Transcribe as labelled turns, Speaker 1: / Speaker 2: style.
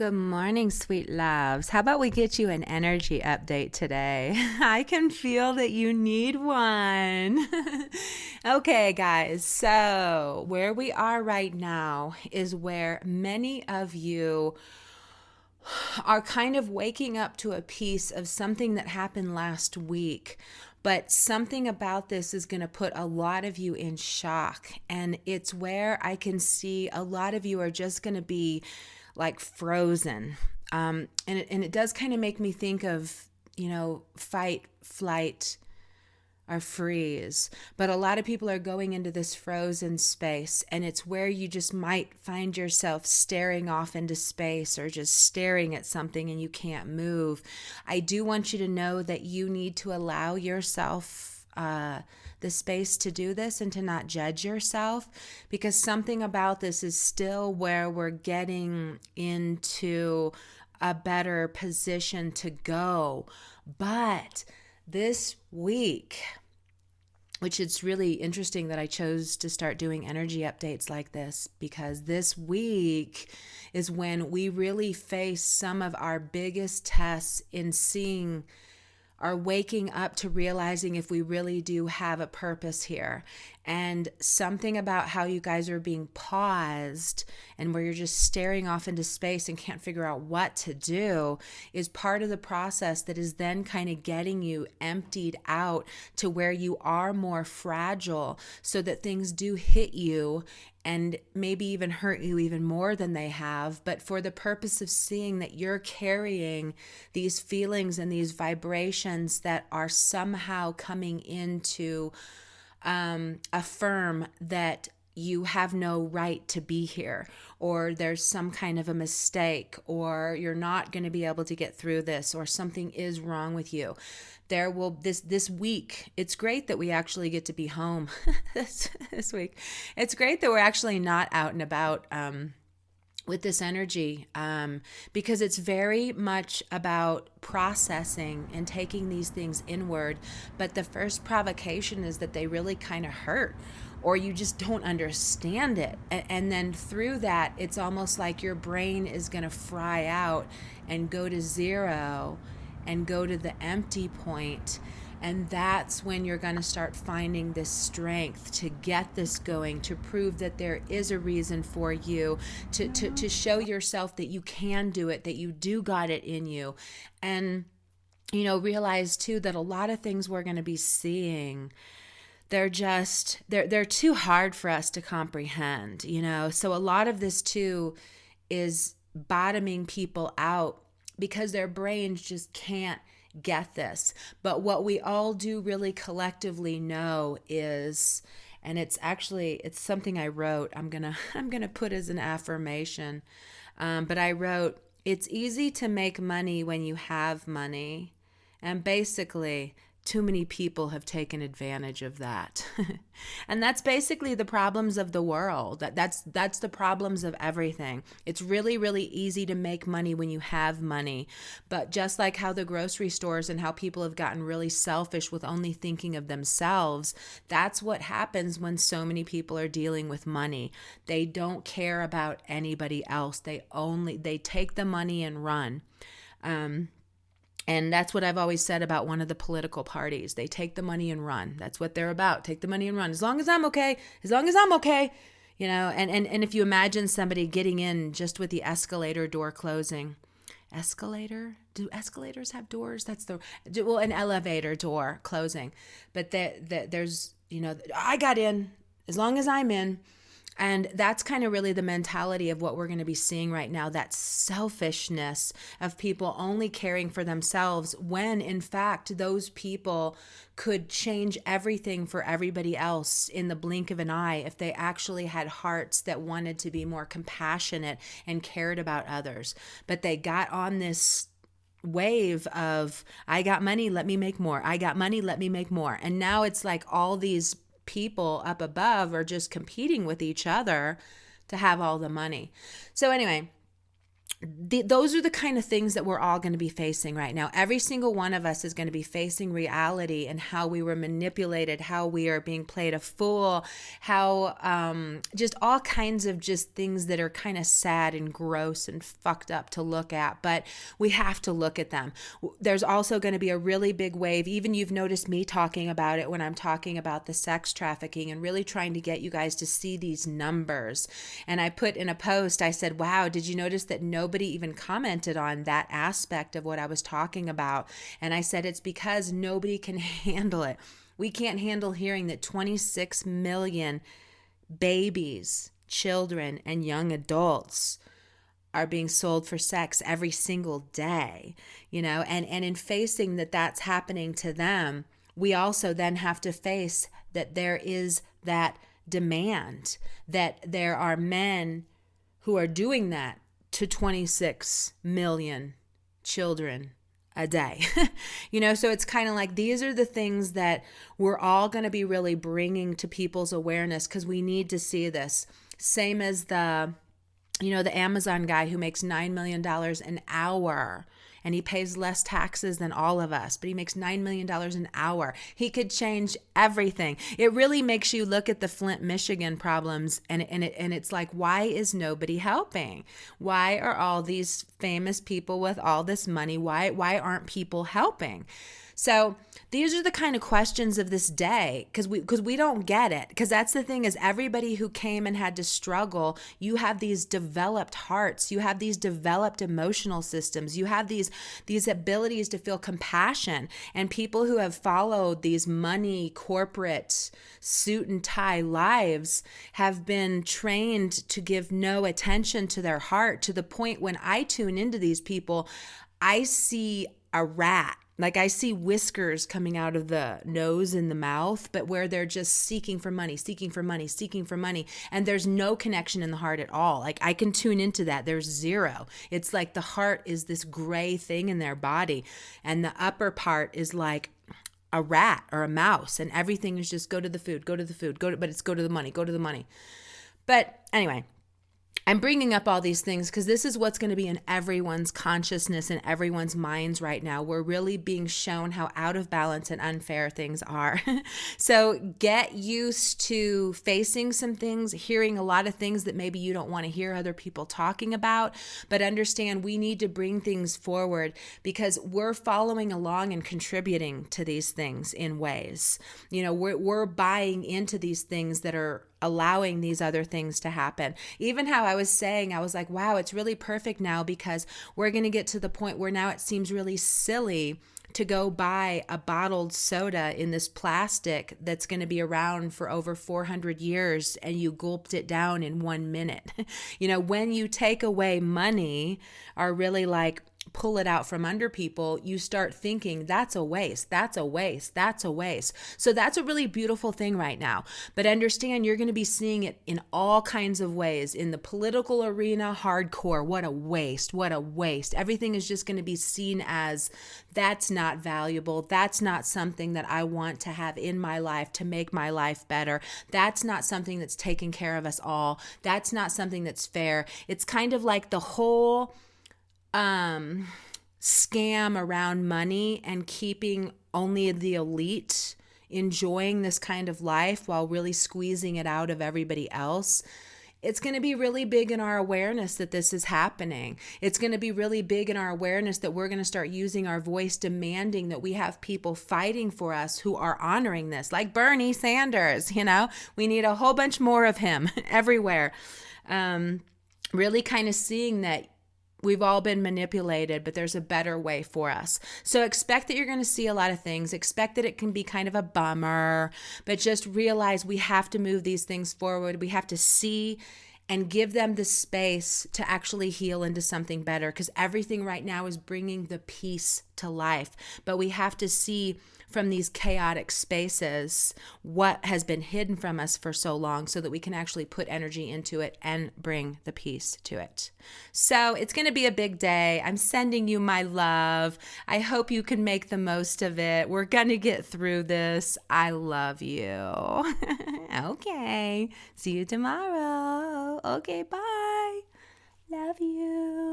Speaker 1: Good morning, sweet loves. How about we get you an energy update today? I can feel that you need one. Okay, guys, so where we are right now is where many of you are kind of waking up to a piece of something that happened last week. But something about this is going to put a lot of you in shock. And it's where I can see a lot of you are just going to be like frozen. And it does kind of make me think of, fight, flight, or freeze. But a lot of people are going into this frozen space, and it's where you just might find yourself staring off into space or just staring at something and you can't move. I do want you to know that you need to allow yourself the space to do this and to not judge yourself, because something about this is still where we're getting into a better position to go. But this week, which it's really interesting that I chose to start doing energy updates like this, because this week is when we really face some of our biggest tests in seeing are waking up to realizing if we really do have a purpose here. And something about how you guys are being paused and where you're just staring off into space and can't figure out what to do is part of the process that is then kind of getting you emptied out to where you are more fragile, so that things do hit you and maybe even hurt you even more than they have, but for the purpose of seeing that you're carrying these feelings and these vibrations that are somehow coming into affirm that you have no right to be here, or there's some kind of a mistake, or you're not going to be able to get through this, or something is wrong with you. There will this week, it's great that we actually get to be home this week. It's great that we're actually not out and about with this energy, because it's very much about processing and taking these things inward. But the first provocation is that they really kind of hurt, or you just don't understand it. And then through that, it's almost like your brain is going to fry out and go to zero and go to the empty point. And that's when you're going to start finding this strength to get this going, to prove that there is a reason for you, to show yourself that you can do it, that you do got it in you. And, realize too that a lot of things we're going to be seeing, they're too hard for us to comprehend, So a lot of this too is bottoming people out because their brains just can't get this. But what we all do really collectively know is, and it's something I wrote, I'm gonna put as an affirmation, but I wrote, it's easy to make money when you have money, and basically too many people have taken advantage of that. And that's basically the problems of the world. That's the problems of everything. It's really, really easy to make money when you have money. But just like how the grocery stores and how people have gotten really selfish with only thinking of themselves, that's what happens when so many people are dealing with money. They don't care about anybody else. They take the money and run. And that's what I've always said about one of the political parties. They take the money and run. That's what they're about. Take the money and run. As long as I'm okay. As long as I'm okay. And if you imagine somebody getting in just with the escalator door closing. Escalator? Do escalators have doors? An elevator door closing. But there's, I got in as long as I'm in. And that's kind of really the mentality of what we're going to be seeing right now, that selfishness of people only caring for themselves, when in fact those people could change everything for everybody else in the blink of an eye if they actually had hearts that wanted to be more compassionate and cared about others. But they got on this wave of, I got money, let me make more. I got money, let me make more. And now it's like all these people up above are just competing with each other to have all the money. So anyway, those are the kind of things that we're all going to be facing right now. Every single one of us is going to be facing reality and how we were manipulated, how we are being played a fool, how just all kinds of just things that are kind of sad and gross and fucked up to look at. But we have to look at them. There's also going to be a really big wave. Even you've noticed me talking about it when I'm talking about the sex trafficking and really trying to get you guys to see these numbers. And I put in a post, I said, wow, did you notice that nobody even commented on that aspect of what I was talking about? And I said, it's because nobody can handle it. We can't handle hearing that 26 million babies, children, and young adults are being sold for sex every single day, and in facing that that's happening to them, we also then have to face that there is that demand, that there are men who are doing that to 26 million children a day. So it's kind of like these are the things that we're all going to be really bringing to people's awareness because we need to see this. Same as the Amazon guy who makes $9 million an hour and he pays less taxes than all of us, but he makes $9 million an hour. He could change everything. It really makes you look at the Flint, Michigan problems and it's like, why is nobody helping? Why are all these famous people with all this money? Why aren't people helping? So these are the kind of questions of this day because we don't get it. Because that's the thing is everybody who came and had to struggle, you have these developed hearts, you have these developed emotional systems, you have these abilities to feel compassion. And people who have followed these money, corporate, suit and tie lives have been trained to give no attention to their heart to the point when I tune into these people, I see a rat. Like I see whiskers coming out of the nose and the mouth, but where they're just seeking for money, seeking for money, seeking for money. And there's no connection in the heart at all. Like I can tune into that. There's zero. It's like the heart is this gray thing in their body. And the upper part is like a rat or a mouse. And everything is just go to the food, but it's go to the money, go to the money. But anyway, I'm bringing up all these things because this is what's going to be in everyone's consciousness and everyone's minds right now. We're really being shown how out of balance and unfair things are. So get used to facing some things, hearing a lot of things that maybe you don't want to hear other people talking about, but understand we need to bring things forward because we're following along and contributing to these things in ways. We're buying into these things that are allowing these other things to happen. Even how I was saying, I was like, wow, it's really perfect now because we're going to get to the point where now it seems really silly to go buy a bottled soda in this plastic that's going to be around for over 400 years and you gulped it down in 1 minute. When you take away money or really like pull it out from under people, you start thinking that's a waste, that's a waste, that's a waste. So that's a really beautiful thing right now. But understand you're going to be seeing it in all kinds of ways. In the political arena, hardcore, what a waste, what a waste. Everything is just going to be seen as that's not valuable. That's not something that I want to have in my life to make my life better. That's not something that's taking care of us all. That's not something that's fair. It's kind of like the whole scam around money and keeping only the elite enjoying this kind of life while really squeezing it out of everybody else. It's going to be really big in our awareness that this is happening. It's going to be really big in our awareness that we're going to start using our voice, demanding that we have people fighting for us who are honoring this, like Bernie Sanders. We need a whole bunch more of him everywhere. Really kind of seeing that we've all been manipulated, but there's a better way for us. So expect that you're going to see a lot of things. Expect that it can be kind of a bummer, but just realize we have to move these things forward. We have to see and give them the space to actually heal into something better because everything right now is bringing the peace to life. But we have to see from these chaotic spaces what has been hidden from us for so long so that we can actually put energy into it and bring the peace to it. So it's going to be a big day. I'm sending you my love. I hope you can make the most of it. We're going to get through this. I love you. Okay. See you tomorrow. Okay, bye. Love you.